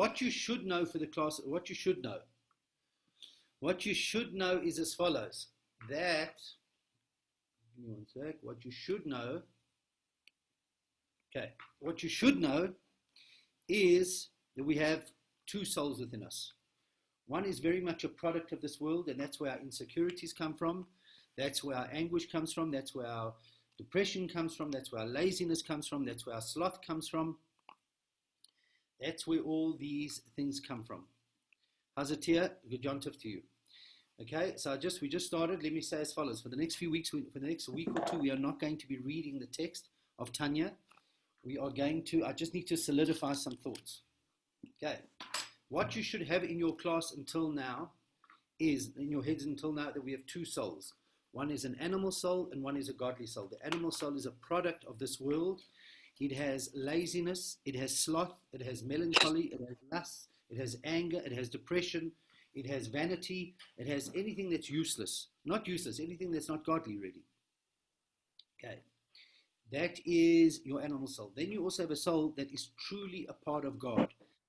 what you should know for the class, what you should know is as follows. That, give me one sec, what you should know is that we have two souls within us. One is very much a product of this world, and that's where our insecurities come from. That's where our anguish comes from. That's where our depression comes from. That's where our laziness comes from. That's where our sloth comes from. That's where all these things come from. How's it here? Good Yontif to you. Okay, so we just started. Let me say as follows. For the next few weeks, for the next week or two, we are not going to be reading the text of Tanya. We are going to, I just need to solidify some thoughts. Okay, what you should have in your class until now is, in your heads until now, that we have two souls. One is an animal soul and one is a godly soul. The animal soul is a product of this world. It has laziness, it has sloth, it has melancholy, it has lust, it has anger, it has depression, it has vanity, it has anything that's useless. Not useless, anything that's not godly, really. Okay. That is your animal soul. Then you also have a soul that is truly a part of God.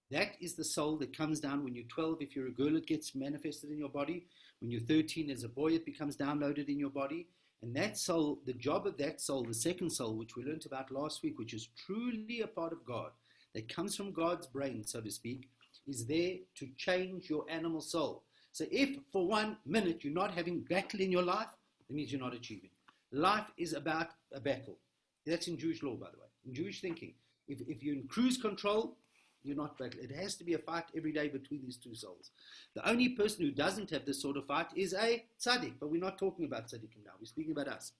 That is the soul that comes down when you're 12. If you're a girl, it gets manifested in your body. When you're 13, as a boy, it becomes downloaded in your body. And that soul, the job of that soul, the second soul, which we learned about last week, which is truly a part of God, that comes from God's brain, so to speak, is there to change your animal soul. So if for 1 minute you're not having battle in your life, that means you're not achieving. Life is about a battle. That's in Jewish law, by the way. In Jewish thinking, if you're in cruise control, you're not battling. It has to be a fight every day between these two souls. The only person who doesn't have this sort of fight is a tzaddik, but we're not talking about tzaddikim now. We're speaking about us.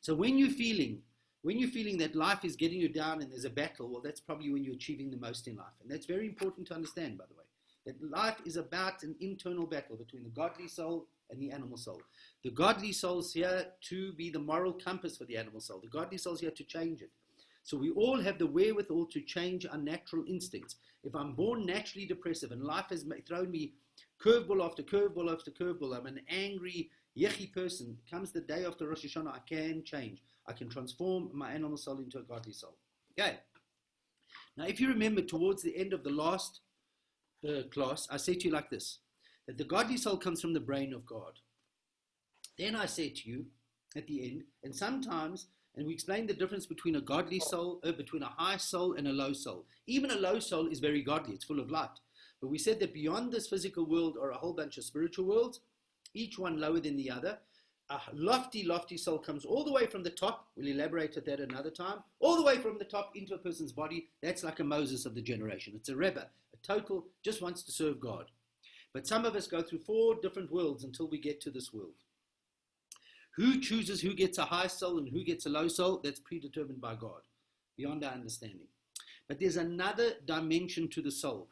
So when you're feeling that life is getting you down and there's a battle, well, that's probably when you're achieving the most in life. And that's very important to understand, by the way, that life is about an internal battle between the godly soul and the animal soul. The godly soul is here to be the moral compass for the animal soul. The godly soul is here to change it. So we all have the wherewithal to change our natural instincts. If I'm born naturally depressive and life has thrown me curveball after curveball after curveball, I'm an angry, yechi person, comes the day after Rosh Hashanah, I can change. I can transform my animal soul into a godly soul. Okay. Now, if you remember towards the end of the last class, I said to you like this, that the godly soul comes from the brain of God. Then I said to you at the end, and sometimes, and we explained the difference between a godly soul, between a high soul and a low soul. Even a low soul is very godly, it's full of light. But we said that beyond this physical world are a whole bunch of spiritual worlds, each one lower than the other. A lofty, lofty soul comes all the way from the top, we'll elaborate at that another time, all the way from the top into a person's body. That's like a Moses of the generation. It's a Rebbe, a total, just wants to serve God. But some of us go through 4 different worlds until we get to this world. Who chooses who gets a high soul and who gets a low soul? That's predetermined by God, beyond our understanding. But there's another dimension to the soul.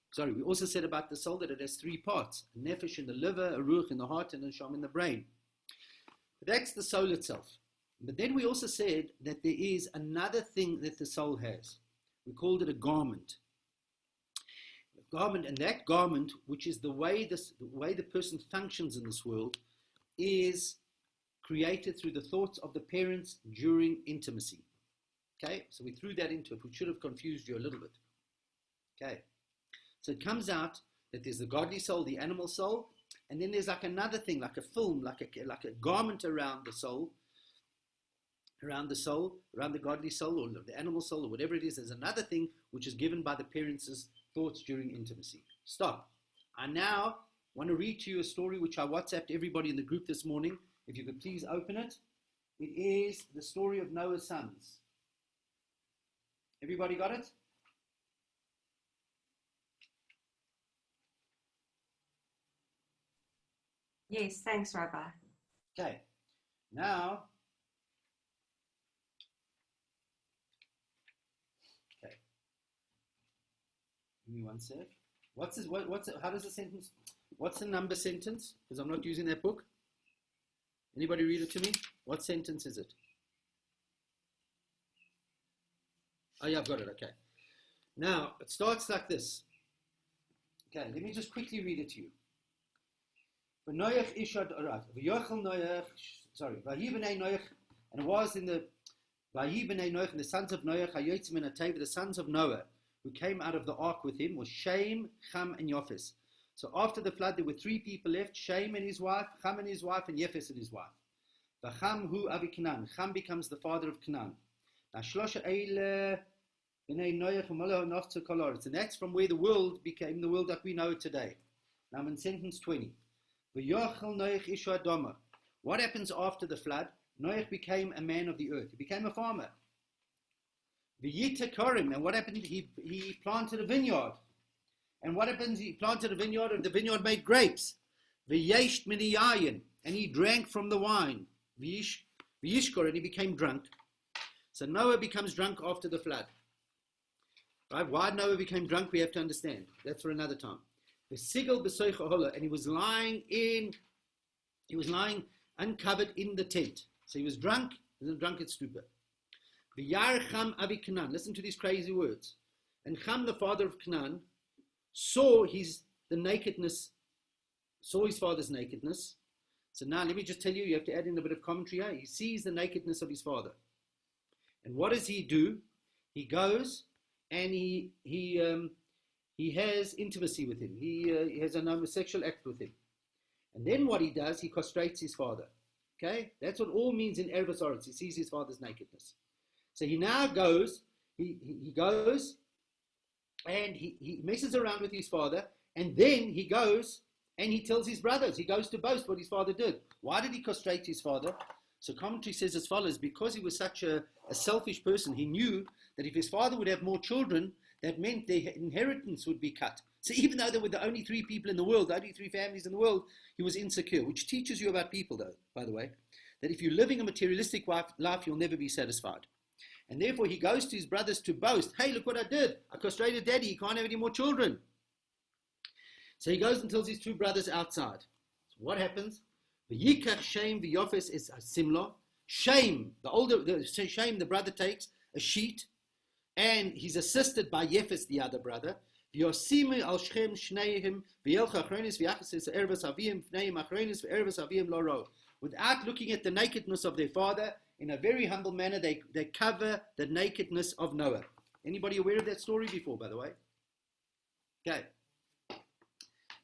Sorry, we also said about the soul that it has 3 parts. A nefesh in the liver, a ruach in the heart, and a sham in the brain. But that's the soul itself. But then we also said that there is another thing that the soul has. We called it a garment. Garment, and that garment, which is the way the person functions in this world, is created through the thoughts of the parents during intimacy. Okay, so we threw that into it, which should have confused you a little bit. Okay, so it comes out that there's the godly soul, the animal soul, and then there's like another thing, like a film, like a garment around the soul, around the godly soul, or the animal soul, or whatever it is. There's another thing which is given by the parents' thoughts during intimacy. Stop. I now want to read to you a story which I WhatsApped everybody in the group this morning. If you could please open it. It is the story of Noah's sons. Everybody got it? Yes, thanks, Rabbi. Okay. Now, okay. Give me one sec. How does the sentence, what's the number sentence? Because I'm not using that book. Anybody read it to me? What sentence is it? Oh, yeah, I've got it. Okay. Now, it starts like this. Okay, let me just quickly read it to you. Noach ishad arat. Noach, sorry. Vahi b'nei Noach, and it was in the Vahi b'nei Noach, and the sons of Noach, hayotzim and Ateva, the sons of Noah, who came out of the ark with him was Shem, Cham, and Yafes. So after the flood, there were 3 people left: Shem and his wife, Cham and his wife, and Yafes and his wife. V'Cham hu avi Canaan. Cham becomes the father of Canaan. Now shlosha eile b'nei Noach u'molo nafzu kol haaretz. And that's from where the world became the world that we know today. Now I'm in sentence 20. V'yochel Noach ishu adama. What happens after the flood? Noach became a man of the earth. He became a farmer. V'yita korim. And what happened? He planted a vineyard. And what happens? He planted a vineyard, and the vineyard made grapes. V'yesht mini yayin. And he drank from the wine. V'yishkor. And he became drunk. So Noah becomes drunk after the flood. Right? Why Noah became drunk, we have to understand. That's for another time. V'sigel b'soich ahola. And he was lying uncovered in the tent. So he was drunk, in a drunken stupor. V'yar Cham avi Canaan. Listen to these crazy words. And Cham, the father of Canaan, saw his father's nakedness. So now let me just tell you, you have to add in a bit of commentary here. He sees the nakedness of his father. And what does he do? He goes and he has intimacy with him. He has an homosexual act with him. And then what he does, he castrates his father. Okay? That's what all means in Erev Haaretz. He sees his father's nakedness. So he now goes, he goes and he messes around with his father, and then he goes and he tells his brothers. He goes to boast what his father did. Why did he castrate his father? So commentary says as follows: because he was such a selfish person, he knew that if his father would have more children, that meant their inheritance would be cut. So even though there were the only 3 people in the world, the only 3 families in the world, he was insecure, which teaches you about people, though, by the way, that if you're living a materialistic life, you'll never be satisfied. And therefore he goes to his brothers to boast, hey, look what I did. I castrated daddy. He can't have any more children. So he goes and tells his 2 brothers outside. So what happens? V'yikach Shem v'Yafes is similar. Shem, the brother takes a sheet, and he's assisted by Yefes, the other brother. V'yosimu al Shem shneihem v'yelcha achronis v'yachas ervas avim v'neim achronis v'ervas avim loro. Without looking at the nakedness of their father, in a very humble manner, they cover the nakedness of Noah. Anybody aware of that story before, by the way? Okay.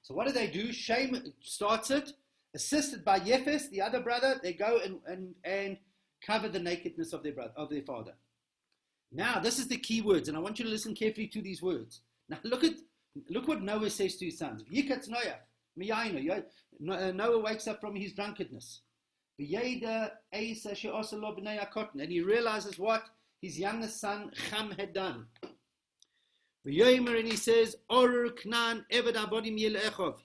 So what do? Shem starts it, assisted by Yefes, the other brother. They go and cover the nakedness of their father. Now, this is the key words, and I want you to listen carefully to these words. Now, look what Noah says to his sons. Noah wakes up from his drunkenness. And he realizes what his youngest son Cham had done. And he says,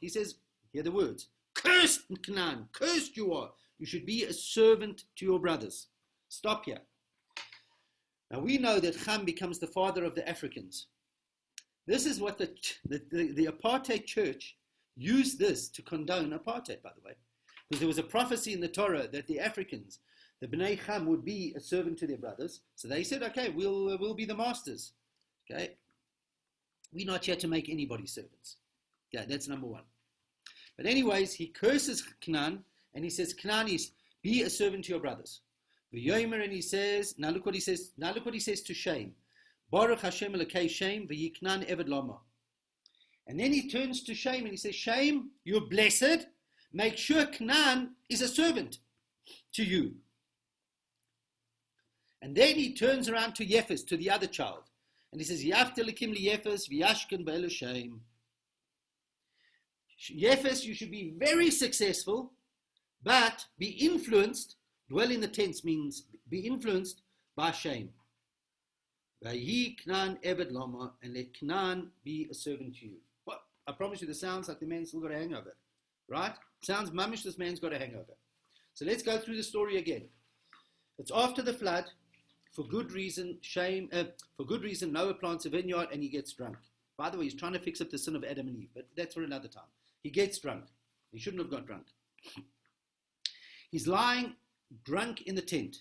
he says, hear the words, cursed Canaan, cursed you are. You should be a servant to your brothers. Stop here. Now we know that Cham becomes the father of the Africans. This is what the apartheid church used this to condone apartheid, by the way. Because there was a prophecy in the Torah that the Africans, the Bnei Cham, would be a servant to their brothers. So they said, okay, we'll be the masters. Okay? We're not here to make anybody servants. Okay, that's number 1. But anyways, he curses Canaan, and he says, Canaan is, be a servant to your brothers. V'yomer, and he says, now look what he says to Shem. Baruch Hashem Elokei Shem, v'yiknan eved lama. And then he turns to Shem and he says, Shem, you're blessed. Make sure Canaan is a servant to you. And then he turns around to Yefes, to the other child. And he says, Yaftelikim li Yefes v'yashken be'elu Shem. Yefes, you should be very successful, but be influenced. Dwell in the tents means be influenced by Shem. Vayi Canaan eved lama, and let Canaan be a servant to you. Well, I promise you, this sounds like the man's still got a hangover, right? Sounds mummish. This man's got a hangover. So let's go through the story again. It's after the flood. For good reason, Noah plants a vineyard and he gets drunk. By the way, he's trying to fix up the sin of Adam and Eve, but that's for another time. He gets drunk. He shouldn't have got drunk. He's lying drunk in the tent.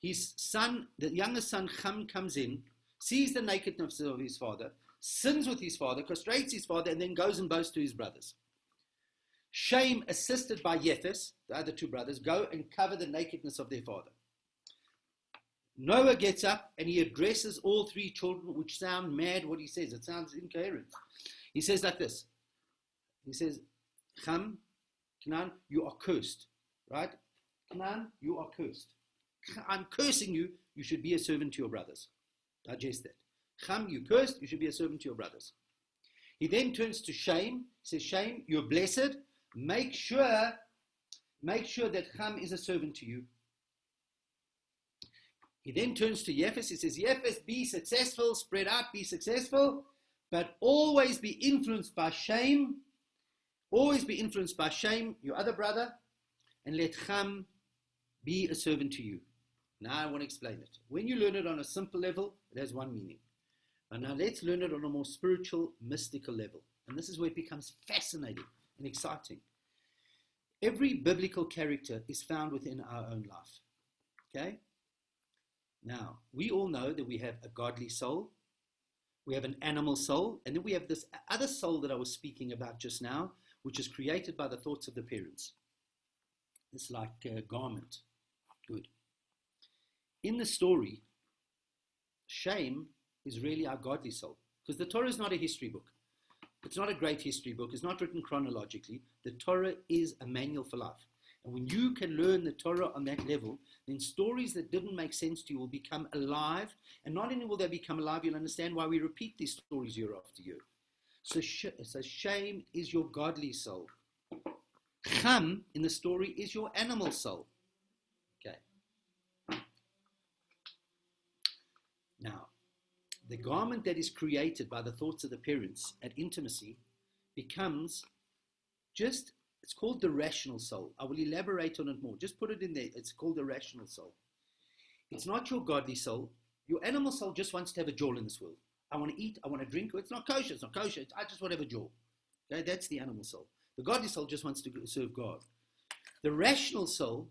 His son, the youngest son, Cham, comes in, sees the nakedness of his father, sins with his father, castrates his father, and then goes and boasts to his brothers. Shem, assisted by Yefes, the other 2 brothers, go and cover the nakedness of their father. Noah gets up and he addresses all three children, which sound mad what he says. It sounds incoherent. He says like this. He says, Ham, Canaan, you are cursed. Right? Canaan, you are cursed. I'm cursing you. You should be a servant to your brothers. Digest that. Ham, you cursed. You should be a servant to your brothers. He then turns to Shem. He says, Shem, you're blessed. Make sure that Ham is a servant to you. He then turns to Yefes. He says, Yefes, be successful, spread out, be successful, but always be influenced by Shem. Always be influenced by Shem, your other brother, and let Ham be a servant to you. Now I want to explain it. When you learn it on a simple level, it has one meaning. And now let's learn it on a more spiritual, mystical level. And this is where it becomes fascinating and exciting. Every biblical character is found within our own life. Okay? Now, we all know that we have a godly soul, we have an animal soul, and then we have this other soul that I was speaking about just now, which is created by the thoughts of the parents. It's like a garment. Good. In the story, Shem is really our godly soul, because the Torah is not a history book. It's not a great history book. It's not written chronologically. The Torah is a manual for life. And when you can learn the Torah on that level, then stories that didn't make sense to you will become alive. And not only will they become alive, you'll understand why we repeat these stories year after year. So Shem is your godly soul. Ham in the story is your animal soul. Okay. Now, the garment that is created by the thoughts of the parents at intimacy becomes just, it's called the rational soul. I will elaborate on it more. Just put it in there. It's called the rational soul. It's not your godly soul. Your animal soul just wants to have a jaw in this world. I want to eat, I want to drink. It's not kosher. It's not kosher. I just want to have a jaw. Okay, that's the animal soul. The godly soul just wants to serve God. The rational soul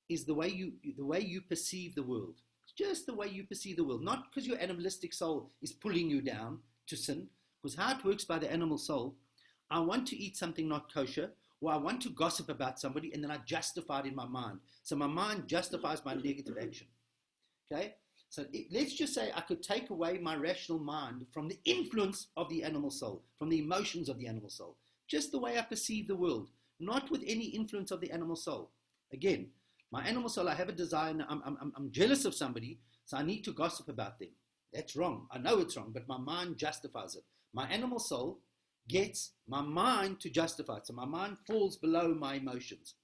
is the way you perceive the world. It's just the way you perceive the world. Not because your animalistic soul is pulling you down to sin. Because how it works by the animal soul, I want to eat something not kosher, or I want to gossip about somebody, and then I justify it in my mind. So my mind justifies my negative action. Okay? So let's just say I could take away my rational mind from the influence of the animal soul, from the emotions of the animal soul. Just the way I perceive the world, not with any influence of the animal soul. Again, my animal soul, I have a desire, and I'm jealous of somebody, so I need to gossip about them. That's wrong. I know it's wrong, but my mind justifies it. My animal soul gets my mind to justify it. So my mind falls below my emotions.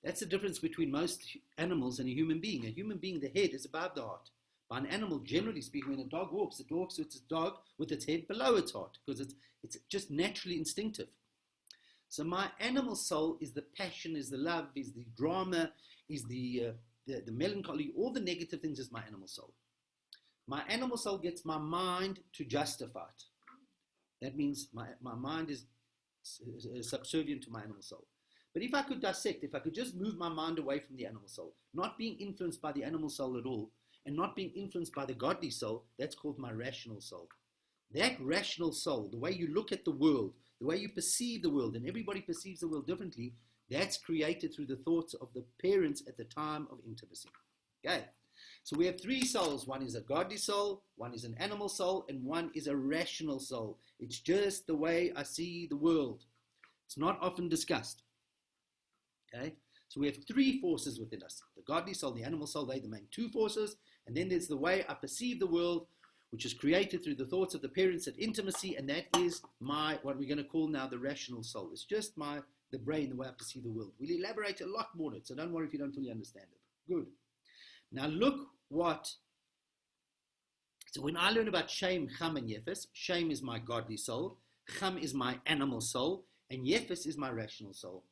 That's the difference between most animals and a human being. A human being, the head is above the heart. By an animal, generally speaking, when a dog walks, it walks with its dog with its head below its heart, because it's just naturally instinctive. So my animal soul is the passion, is the love, is the drama, is the melancholy, all the negative things is my animal soul. My animal soul gets my mind to justify it. That means my mind is subservient to my animal soul. But if I could dissect, if I could just move my mind away from the animal soul, not being influenced by the animal soul at all, and not being influenced by the godly soul, that's called my rational soul. That rational soul, the way you look at the world, the way you perceive the world, and everybody perceives the world differently, that's created through the thoughts of the parents at the time of intimacy. Okay, so we have three souls. One is a godly soul, one is an animal soul, and one is a rational soul. It's just the way I see the world. It's not often discussed. Okay, so we have three forces within us. The godly soul, the animal soul, they're the main two forces. And then there's the way I perceive the world, which is created through the thoughts of the parents at intimacy, and that is what we're going to call now the rational soul. It's just the brain, the way I perceive the world. We'll elaborate a lot more on it, so don't worry if you don't fully understand it. Good. Now look so when I learn about Shem, Ham, and Yefes, Shem is my godly soul, Ham is my animal soul, and Yefes is my rational soul.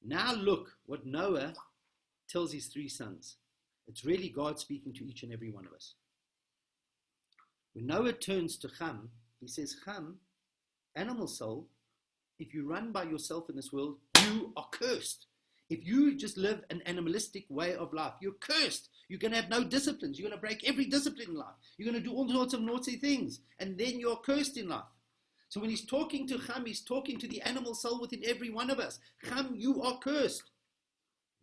Now look what Noah tells his three sons. It's really God speaking to each and every one of us. When Noah turns to Ham, he says, Ham, animal soul, if you run by yourself in this world, you are cursed. If you just live an animalistic way of life, you're cursed. You're going to have no disciplines. You're going to break every discipline in life. You're going to do all sorts of naughty things. And then you're cursed in life. So when he's talking to Ham, he's talking to the animal soul within every one of us. Ham, you are cursed.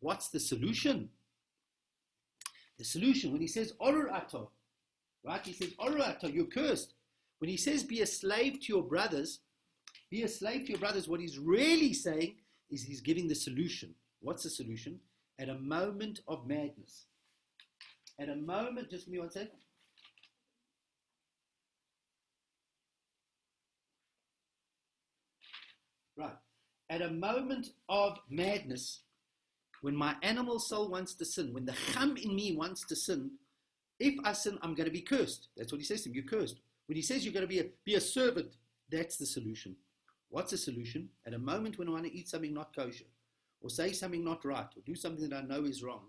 What's the solution? The solution, when he says, Orur ato, right? He says, Orur ato, you're cursed. When he says, be a slave to your brothers, what he's really saying is he's giving the solution. What's the solution? At a moment of madness. At a moment, just give me one second. Right. At a moment of madness, when my animal soul wants to sin, when the cham in me wants to sin, if I sin, I'm going to be cursed. That's what he says to him, you're cursed. When he says you're going to be a servant, that's the solution. What's the solution? At a moment when I want to eat something not kosher, or say something not right, or do something that I know is wrong,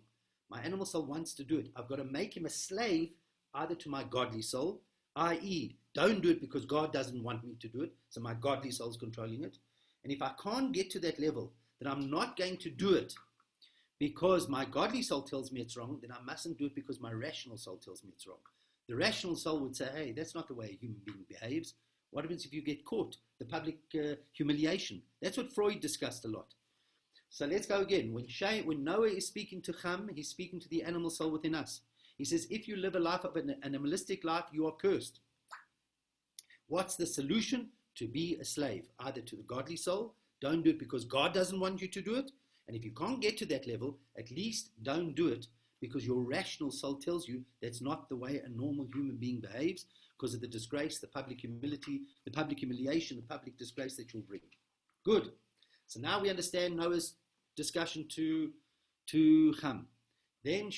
my animal soul wants to do it. I've got to make him a slave either to my godly soul, i.e., don't do it because God doesn't want me to do it, so my godly soul is controlling it. And if I can't get to that level, then I'm not going to do it because my godly soul tells me it's wrong, then I mustn't do it because my rational soul tells me it's wrong. The rational soul would say, hey, that's not the way a human being behaves. What happens if you get caught? The public humiliation. That's what Freud discussed a lot. So let's go again. When Noah is speaking to Cham, he's speaking to the animal soul within us. He says, if you live a life of an animalistic life, you are cursed. What's the solution? To be a slave, either to the godly soul. Don't do it because God doesn't want you to do it. And if you can't get to that level, at least don't do it because your rational soul tells you that's not the way a normal human being behaves because of the disgrace, the public humility, the public humiliation, the public disgrace that you'll bring. Good. So now we understand Noah's discussion to Cham. Then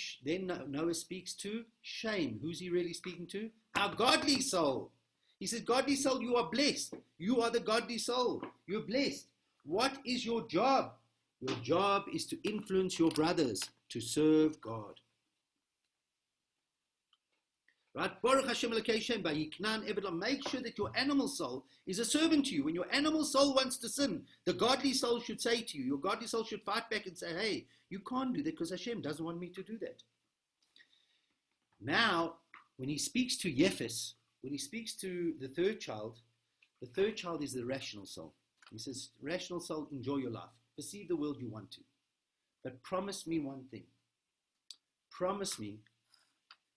Noah speaks to Shem. Who's he really speaking to? Our godly soul. He says, godly soul, you are blessed. You are the godly soul. You're blessed. What is your job? Your job is to influence your brothers to serve God. Right? Baruch Hashem Elokei Shem Vayiknan Eved Lo. Make sure that your animal soul is a servant to you. When your animal soul wants to sin, the godly soul should say to you, your godly soul should fight back and say, hey, you can't do that because Hashem doesn't want me to do that. Now, when he speaks to Yefes, when he speaks to the third child is the rational soul. He says, rational soul, enjoy your life. Perceive the world you want to. But promise me one thing. Promise me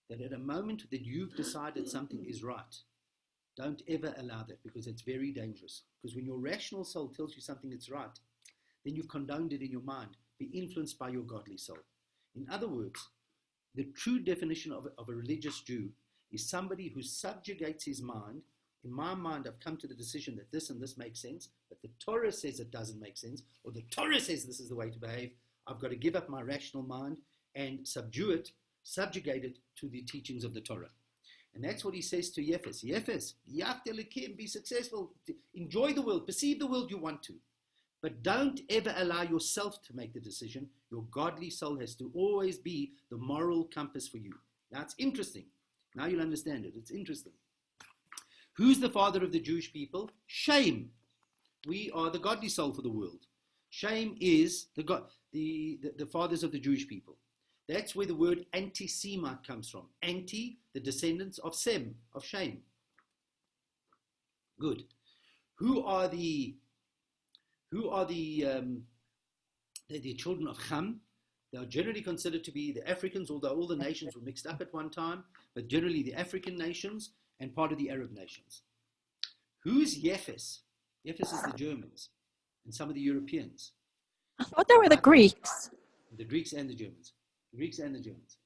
that at a moment that you've decided something is right, don't ever allow that because it's very dangerous. Because when your rational soul tells you something is right, then you've condoned it in your mind. Be influenced by your godly soul. In other words, the true definition of a religious Jew is somebody who subjugates his mind. In my mind, I've come to the decision that this and this makes sense, but the Torah says it doesn't make sense, or the Torah says this is the way to behave. I've got to give up my rational mind and subjugate it to the teachings of the Torah. And that's what he says to Yefes. Yefes, be successful, enjoy the world, perceive the world you want to. But don't ever allow yourself to make the decision. Your godly soul has to always be the moral compass for you. Now it's interesting. Now you'll understand it. It's interesting. Who's the father of the Jewish people? Shem. We are the godly soul for the world. Shem is the fathers of the Jewish people. That's where the word anti-Semite comes from. Anti, the descendants of Sem, of Shem. Good. Who are the children of Ham? They are generally considered to be the Africans, although all the nations were mixed up at one time, but generally the African nations and part of the Arab nations. Who's Yefes? Yefes is the Germans and some of the Europeans. I thought they were the Greeks. The Greeks and the Germans. The Greeks and the Germans.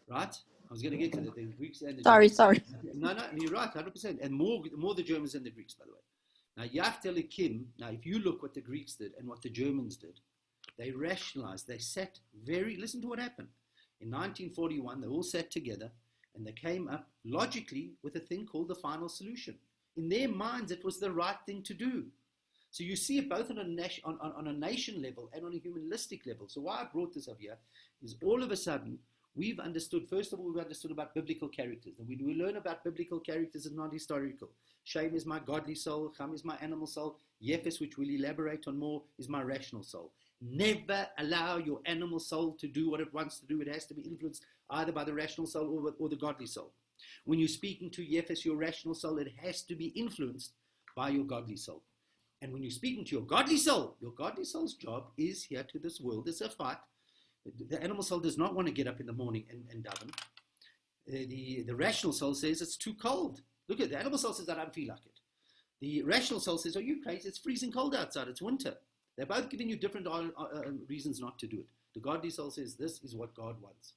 Right? I was going to get to that. The Greeks and the Germans. Sorry. No, you're right, 100%. And more the Germans than the Greeks, by the way. Now, Yaftelikim, now if you look what the Greeks did and what the Germans did, they rationalized. They sat listen to what happened. In 1941, they all sat together and they came up logically with a thing called the final solution. In their minds, it was the right thing to do. So you see it both on a nation level and on a humanistic level. So why I brought this up here is all of a sudden, we've understood, first of all, we've understood about biblical characters. And when we learn about biblical characters, it's not historical. Shem is my godly soul, Cham is my animal soul, Yefes, which we'll elaborate on more, is my rational soul. Never allow your animal soul to do what it wants to do. It has to be influenced either by the rational soul or the godly soul. When you're speaking to Yefes, your rational soul, it has to be influenced by your godly soul. And when you're speaking to your godly soul's job is here to this world. It's a fight. The animal soul does not want to get up in the morning and daven. The rational soul says it's too cold. Look at the animal soul says, I don't feel like it. The rational soul says, are you crazy? It's freezing cold outside. It's winter. They're both giving you different reasons not to do it. The godly soul says, this is what God wants.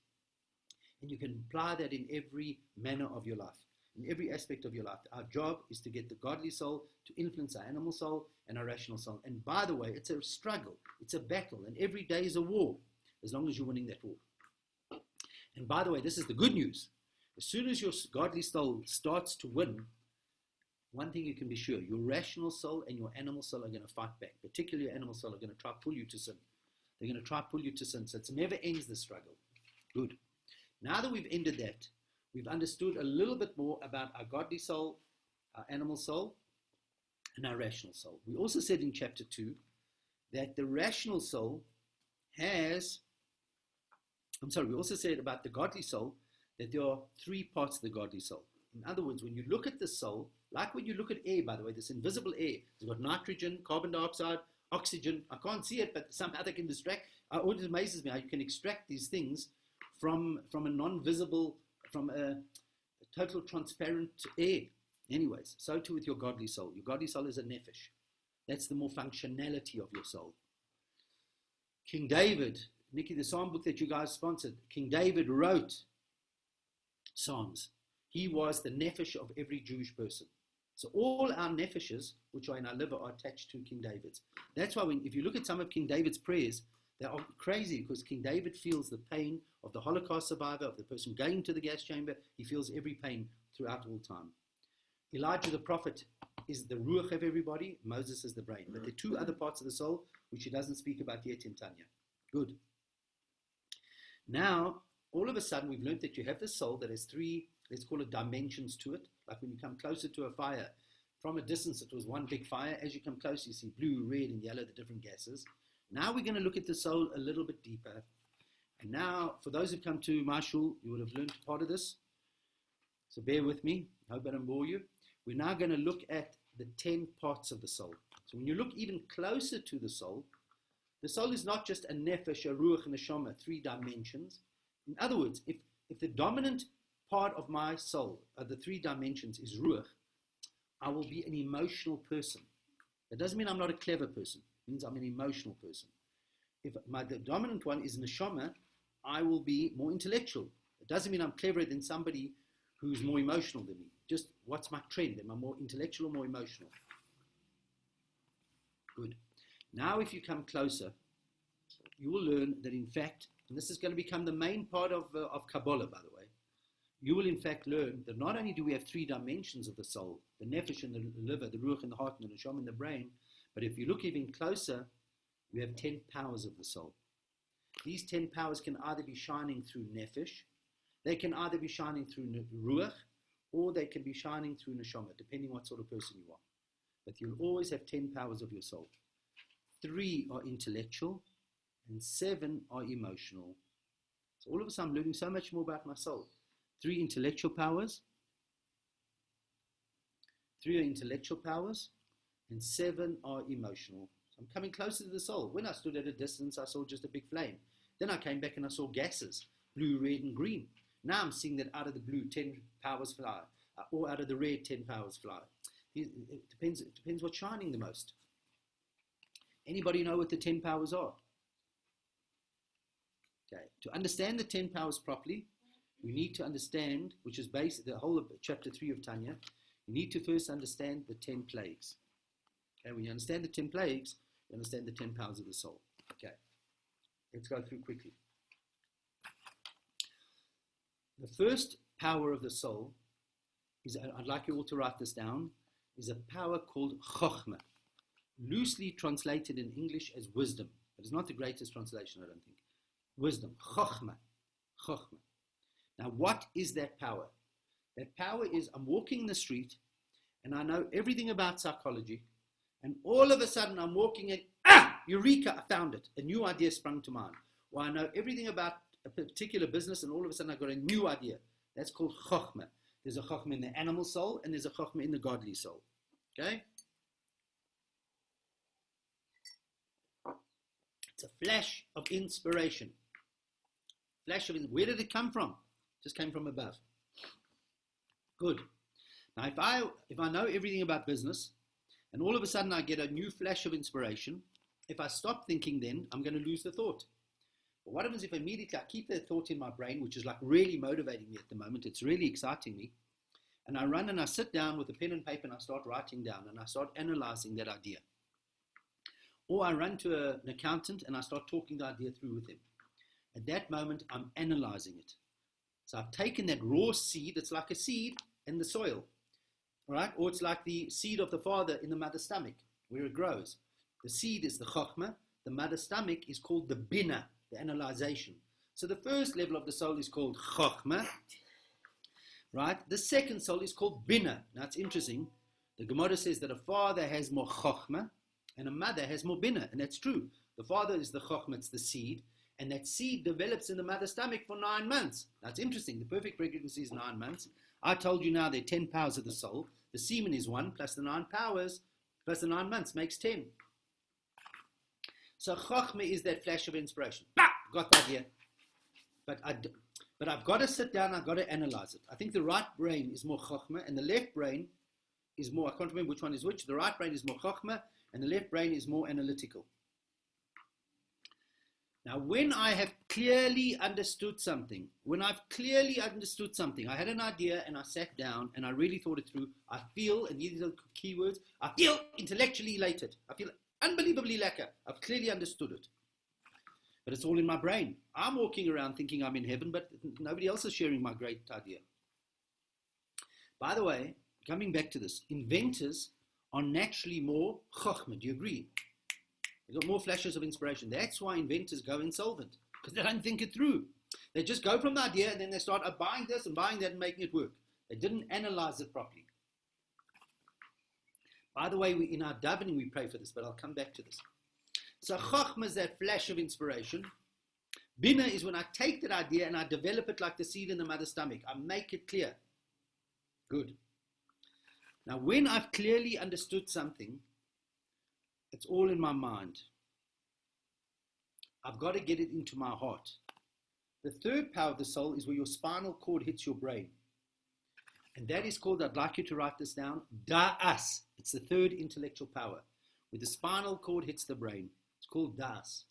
And you can apply that in every manner of your life, in every aspect of your life. Our job is to get the godly soul to influence our animal soul and our rational soul. And by the way, it's a struggle. It's a battle. And every day is a war, as long as you're winning that war. And by the way, this is the good news. As soon as your godly soul starts to win, one thing you can be sure, your rational soul and your animal soul are going to fight back. Particularly your animal soul are going to try to pull you to sin. They're going to try to pull you to sin. So it never ends the struggle. Good. Now that we've ended that, we've understood a little bit more about our godly soul, our animal soul, and our rational soul. We also said in chapter 2 that the rational soul we also said about the godly soul that there are 3 parts of the godly soul. In other words, when you look at the soul, like when you look at air, by the way, this invisible air, it's got nitrogen, carbon dioxide, oxygen. I can't see it, but somehow they can distract. It always amazes me how you can extract these things from a non-visible, from a total transparent air. Anyways, so too with your godly soul. Your godly soul is a nephesh. That's the more functionality of your soul. King David, Nikki, the psalm book that you guys sponsored, King David wrote psalms. He was the nephesh of every Jewish person. So all our nefeshes, which are in our liver, are attached to King David's. That's why if you look at some of King David's prayers, they are crazy, because King David feels the pain of the Holocaust survivor, of the person going to the gas chamber. He feels every pain throughout all time. Elijah the prophet is the ruach of everybody. Moses is the brain. But there are 2 other parts of the soul which he doesn't speak about yet in Tanya. Good. Now, all of a sudden, we've learned that you have the soul that has 3, let's call it dimensions to it. Like when you come closer to a fire, from a distance it was one big fire. As you come closer, you see blue, red, and yellow, the different gases. Now we're going to look at the soul a little bit deeper. And now, for those who've come to my shul, you would have learned part of this. So bear with me. I hope I don't bore you. We're now going to look at the 10 parts of the soul. So when you look even closer to the soul is not just a nefesh, a ruach, and a neshama, 3 dimensions. In other words, if the dominant part of my soul of the 3 dimensions is ruach, I will be an emotional person. That doesn't mean I'm not a clever person. It means I'm an emotional person. If the dominant one is neshama, I will be more intellectual. It doesn't mean I'm cleverer than somebody who's more emotional than me. Just what's my trend? Am I more intellectual or more emotional? Good. Now if you come closer, you will learn that in fact, and this is going to become the main part of Kabbalah, by the way, you will in fact learn that not only do we have 3 dimensions of the soul, the nefesh and the liver, the ruach and the heart, and the neshama and the brain, but if you look even closer, we have 10 powers of the soul. These 10 powers can either be shining through nefesh, they can either be shining through ruach, or they can be shining through neshama, depending what sort of person you are. But you'll always have 10 powers of your soul. 3 are intellectual, and 7 are emotional. So all of a sudden I'm learning so much more about my soul. 3 intellectual powers, 3 are intellectual powers, and 7 are emotional. So I'm coming closer to the soul. When I stood at a distance, I saw just a big flame. Then I came back and I saw gases, blue, red, and green. Now I'm seeing that out of the blue, 10 powers fly, or out of the red, 10 powers fly. It depends what's shining the most. Anybody know what the 10 powers are? Okay. To understand the 10 powers properly, we need to understand, which is basically the whole of chapter 3 of Tanya, you need to first understand the 10 plagues. Okay, when you understand the 10 plagues, you understand the 10 powers of the soul. Okay, let's go through quickly. The first power of the soul is, I'd like you all to write this down, is a power called chokhmah, loosely translated in English as wisdom. But it's not the greatest translation, I don't think. Wisdom, chokhmah, chokhmah. Now, what is that power? That power is, I'm walking in the street, and I know everything about psychology, and all of a sudden I'm walking and, eureka, I found it. A new idea sprung to mind. Or I know everything about a particular business, and all of a sudden I've got a new idea. That's called chokhmah. There's a chokhmah in the animal soul, and there's a chokhmah in the godly soul. Okay? It's a flash of inspiration. Where did it come from? Just came from above. Good. Now, if I know everything about business, and all of a sudden I get a new flash of inspiration, if I stop thinking, then I'm going to lose the thought. But what happens if immediately I keep that thought in my brain, which is like really motivating me at the moment, it's really exciting me, and I run and I sit down with a pen and paper and I start writing down and I start analyzing that idea. Or I run to an accountant and I start talking the idea through with him. At that moment, I'm analyzing it. So I've taken that raw seed, it's like a seed in the soil, right? Or it's like the seed of the father in the mother's stomach, where it grows. The seed is the chokhmah, the mother's stomach is called the bina, the analyzation. So the first level of the soul is called chokhmah, right? The second soul is called bina. Now it's interesting. The Gemara says that a father has more chokhmah and a mother has more bina, and that's true. The father is the chokhmah, it's the seed, and that seed develops in the mother's stomach for 9 months. That's interesting. The perfect pregnancy is 9 months. I told you now there are 10 powers of the soul. The semen is 1 plus the 9 powers plus the 9 months makes 10. So chokhmah is that flash of inspiration. Bah! Got the idea. But I've got to sit down, I've got to analyze it. I think the right brain is more chokhmah and the left brain is more, I can't remember which one is which. The right brain is more chokhmah and the left brain is more analytical. Now, when I have clearly understood something, I had an idea and I sat down and I really thought it through. I feel, and these are the key words, I feel intellectually elated. I feel unbelievably lekker. I've clearly understood it. But it's all in my brain. I'm walking around thinking I'm in heaven, but nobody else is sharing my great idea. By the way, coming back to this, inventors are naturally more chokhmah. Do you agree? They've got more flashes of inspiration. That's why inventors go insolvent, because they don't think it through. They just go from the idea and then they start buying this and buying that and making it work. They didn't analyze it properly. By the way, in our davening we pray for this, but I'll come back to this. So chokhmah is that flash of inspiration. Bina is when I take that idea and I develop it like the seed in the mother's stomach. I make it clear. Good. Now, when I've clearly understood something, it's all in my mind. I've got to get it into my heart. The third power of the soul is where your spinal cord hits your brain. And that is called, I'd like you to write this down, da'as. It's the third intellectual power, where the spinal cord hits the brain. It's called da'as.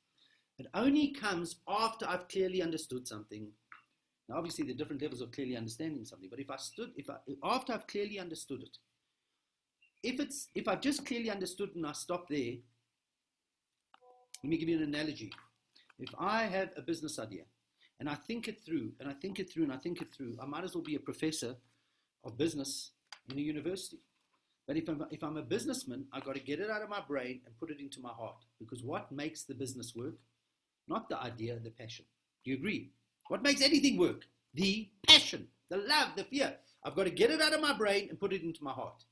It only comes after I've clearly understood something. Now, obviously, there are different levels of clearly understanding something, but after I've clearly understood it, if I've just clearly understood and I stop there, let me give you an analogy. If I have a business idea and I think it through, and I think it through, and I think it through, I might as well be a professor of business in a university. But if I'm a businessman, I've got to get it out of my brain and put it into my heart. Because what makes the business work? Not the idea, the passion. Do you agree? What makes anything work? The passion, the love, the fear. I've got to get it out of my brain and put it into my heart.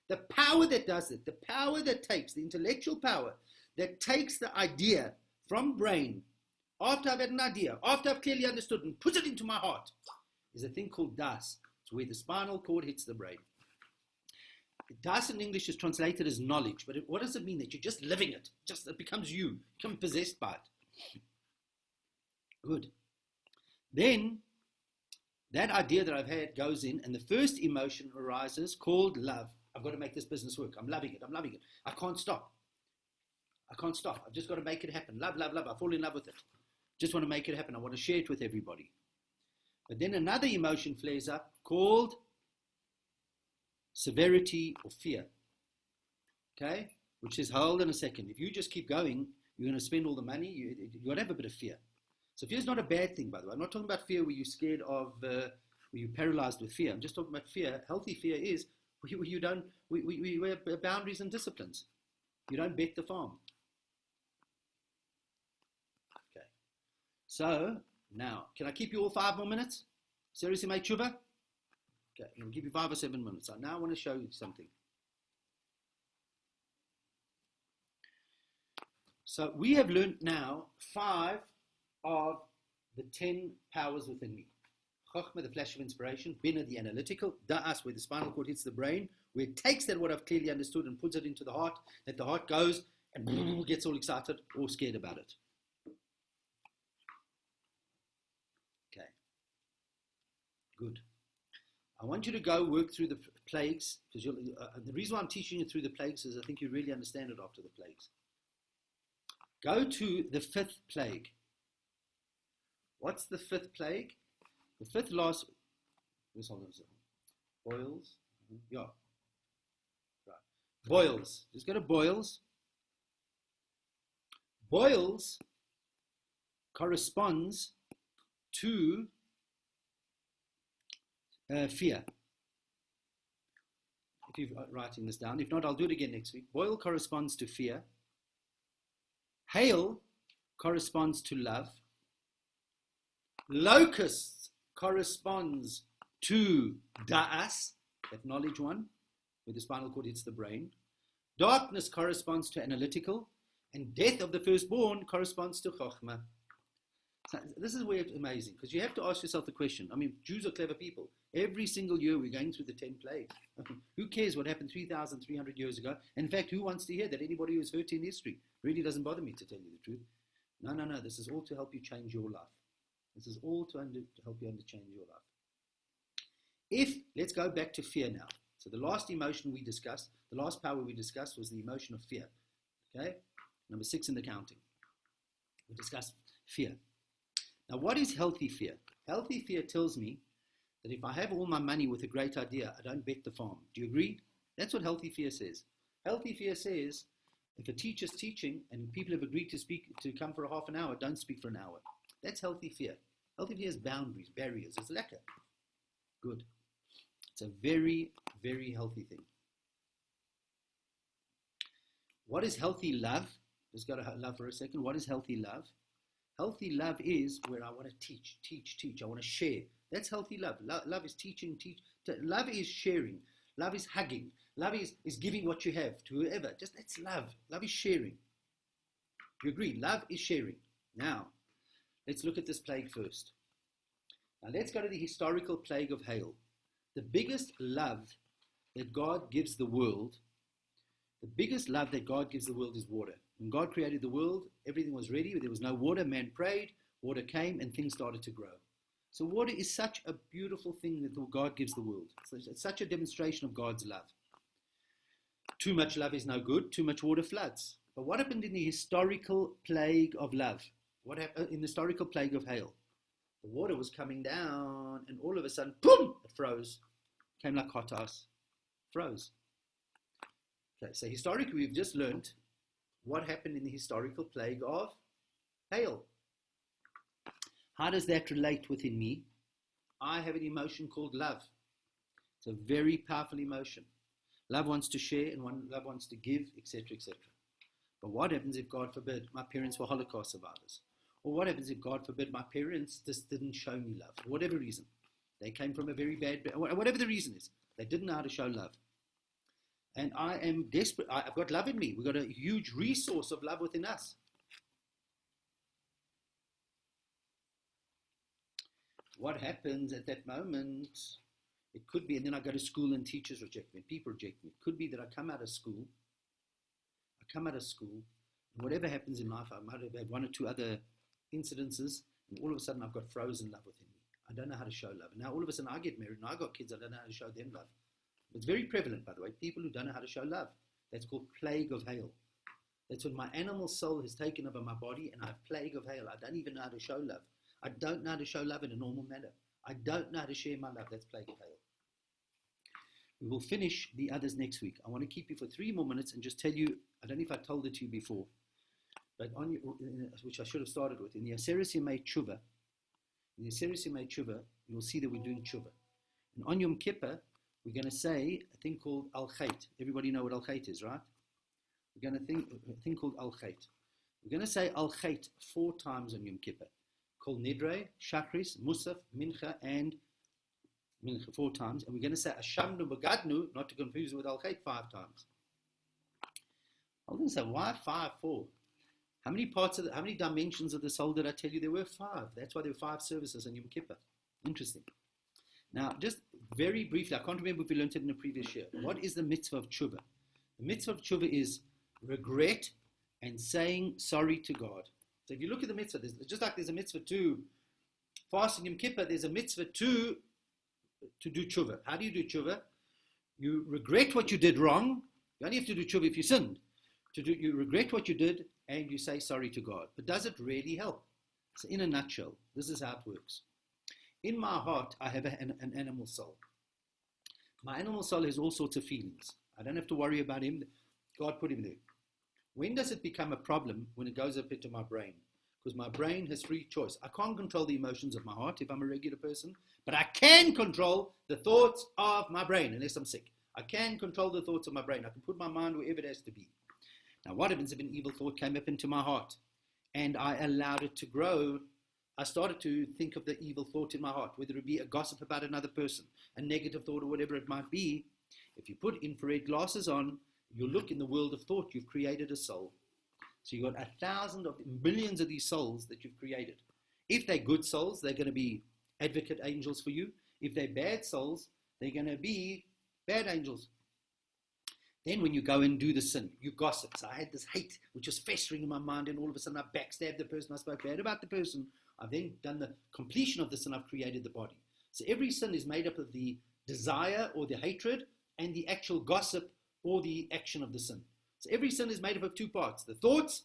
The power that does it, the power that takes, the intellectual power that takes the idea from brain, after I've had an idea, after I've clearly understood and puts it into my heart, is a thing called das. It's where the spinal cord hits the brain. Das in English is translated as knowledge, but what does it mean? That you're just living it. It becomes you, become possessed by it. Good. Then, that idea that I've had goes in, and the first emotion arises called love. I've got to make this business work. I'm loving it. I can't stop. I've just got to make it happen. Love, love, love. I fall in love with it. Just want to make it happen. I want to share it with everybody. But then another emotion flares up called severity or fear. Okay? Which says, hold on a second. If you just keep going, you're going to spend all the money. You've got to have a bit of fear. So fear is not a bad thing, by the way. I'm not talking about fear where you're scared of, where you're paralyzed with fear. I'm just talking about fear. Healthy fear is we have boundaries and disciplines. You don't bet the farm. Okay. So, now, can I keep you all 5 more minutes? Seriously, mate, tshuva? Okay, I'll give you 5 or 7 minutes. I now want to show you something. So, we have learned now 5 of the 10 powers within me. Chokhmah, the flash of inspiration. Bina, the analytical. Da'as, where the spinal cord hits the brain, where it takes that what I've clearly understood and puts it into the heart, that the heart goes and gets all excited or scared about it. Good. I want you to go work through the plagues, because the reason why I'm teaching you through the plagues is I think you really understand it after the plagues. Go to the 5th plague. What's the 5th plague? The 5th last, boils, yeah, right. Boils, just go to boils. Boils corresponds to fear. If you're writing this down, if not, I'll do it again next week. Boil corresponds to fear. Hail corresponds to love. Locusts corresponds to da'as, that knowledge one, where the spinal cord hits the brain. Darkness corresponds to analytical, and death of the firstborn corresponds to chokhmah. So this is where it's amazing, because you have to ask yourself the question. I mean, Jews are clever people. Every single year we're going through the 10 plagues. Who cares what happened 3,300 years ago? In fact, who wants to hear that anybody who's hurt in history? Really doesn't bother me, to tell you the truth. No. This is all to help you change your life. This is all to help you change your life. Let's go back to fear now. So the last emotion we discussed, the last power we discussed was the emotion of fear. Okay? Number 6 in the counting. We discussed fear. Now, what is healthy fear? Healthy fear tells me that if I have all my money with a great idea, I don't bet the farm. Do you agree? That's what healthy fear says. Healthy fear says, if a teacher's teaching and people have agreed to come for a half an hour, don't speak for an hour. That's healthy fear. Healthy fear has boundaries, barriers. It's lekker. Good. It's a very, very healthy thing. What is healthy love? Let's go to love for a second. What is healthy love? Healthy love is where I want to teach. I want to share. That's healthy love. Love is teaching, Love is sharing. Love is hugging. Love is giving what you have to whoever. That's love. Love is sharing. You agree? Love is sharing. Now, let's look at this plague first. Now, let's go to the historical plague of hail. The biggest love that God gives the world, is water. When God created the world, everything was ready. There was no water. Man prayed. Water came and things started to grow. So water is such a beautiful thing that God gives the world. It's such a demonstration of God's love. Too much love is no good. Too much water floods. But what happened in the historical plague of love? What happened in the historical plague of hail? The water was coming down and all of a sudden, boom, it froze. Came like hot ice. Froze. Okay, so historically we've just learned what happened in the historical plague of hail. How does that relate within me? I have an emotion called love. It's a very powerful emotion. Love wants to share and love wants to give, etc., etc. But what happens if, God forbid, my parents were Holocaust survivors? Or what happens if, God forbid, my parents just didn't show me love, for whatever reason? They came from a very bad, whatever the reason is, they didn't know how to show love. And I am desperate. I've got love in me. We've got a huge resource of love within us. What happens at that moment? It could be, and then I go to school and teachers reject me, people reject me. It could be that I come out of school, and whatever happens in life, I might have had one or two other incidences, and all of a sudden I've got frozen love within me. I don't know how to show love. And now all of a sudden I get married and I got kids, I don't know how to show them love. It's very prevalent, by the way, people who don't know how to show love. That's called plague of hail. That's when my animal soul has taken over my body and I have plague of hail. I don't even know how to show love. I don't know how to show love in a normal manner. I don't know how to share my love. That's plague of hail. We will finish the others next week. I want to keep you for 3 more minutes and just tell you, I don't know if I told it to you before, but which I should have started with. In the Aseret Yemei Tshuva, you'll see that we're doing Tshuva. And on Yom Kippur, we're going to say a thing called Al-Chait. Everybody know what Al-Chait is, right? We're going to think a thing called Al-Chait. We're going to say Al-Chait 4 times on Yom Kippur. Called Nidre, Shachris, Musaf, Mincha, and Mincha 4 times. And we're going to say Ashamnu Bagadnu, not to confuse with Al-Chait, 5 times. I was going to say, why 5, 4? How many dimensions of the soul did I tell you? There were 5. That's why there were 5 services on Yom Kippur. Interesting. Now, just very briefly, I can't remember if we learned it in the previous year. What is the mitzvah of tshuva? The mitzvah of tshuva is regret and saying sorry to God. So if you look at the mitzvah, just like there's a mitzvah to fast in Yom Kippur, there's a mitzvah to to do tshuva. How do you do tshuva? You regret what you did wrong. You only have to do tshuva if you sinned. You regret what you did and you say sorry to God. But does it really help? So in a nutshell, this is how it works. In my heart, I have an animal soul. My animal soul has all sorts of feelings. I don't have to worry about him. God put him there. When does it become a problem? When it goes up into my brain. Because my brain has free choice. I can't control the emotions of my heart if I'm a regular person, but I can control the thoughts of my brain unless I'm sick. I can control the thoughts of my brain. I can put my mind wherever it has to be. Now, what happens if an evil thought came up into my heart and I allowed it to grow? I started to think of the evil thought in my heart, whether it be a gossip about another person, a negative thought, or whatever it might be. If you put infrared glasses on, you look in the world of thought, you've created a soul. So you've got 1,000 of millions of these souls that you've created. If they're good souls, they're going to be advocate angels for you. If they're bad souls, they're going to be bad angels. Then when you go and do the sin, you gossip. So I had this hate which was festering in my mind, and all of a sudden I backstabbed the person, I spoke bad about the person. I've then done the completion of the sin, I've created the body. So every sin is made up of the desire or the hatred and the actual gossip or the action of the sin. So every sin is made up of two parts, the thoughts,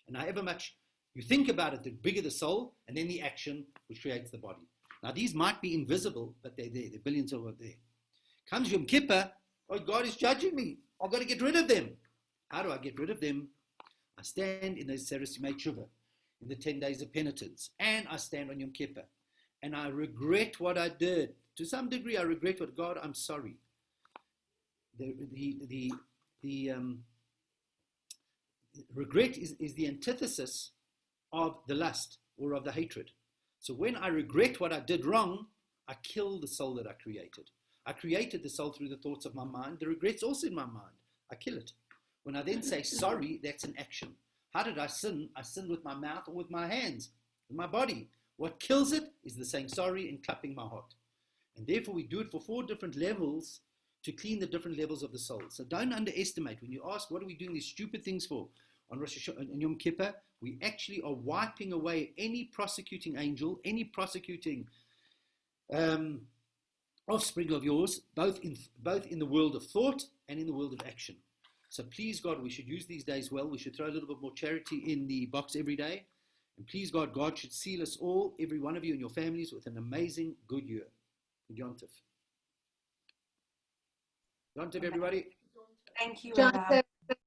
and however much you think about it, the bigger the soul, and then the action which creates the body. Now these might be invisible, but they're there, they're billions of them there. Comes Yom Kippur, oh, God is judging me. I've got to get rid of them. How do I get rid of them? I stand in the Seres Yemei Tshuva, in the 10 days of penitence, and I stand on Yom Kippur, and I regret what I did. To some degree, I regret what, God, I'm sorry. Regret is the antithesis of the lust or of the hatred. So when I regret what I did wrong, I kill the soul that I created. I created the soul through the thoughts of my mind. The regret's also in my mind. I kill it. When I then say sorry, that's an action. How did I sin? I sinned with my mouth or with my hands, with my body. What kills it is the saying sorry and clapping my heart. And therefore we do it for 4 different levels to clean the different levels of the soul. So don't underestimate. When you ask, what are we doing these stupid things for? On Rosh Hashanah and Yom Kippur, we actually are wiping away any prosecuting angel, any prosecuting offspring of yours, both in the world of thought and in the world of action. So please God, we should use these days well. We should throw a little bit more charity in the box every day. And please God, God should seal us all, every one of you and your families, with an amazing good year. Good Yom Tov. Yom Tov, everybody. Thank you, John Rabbi. said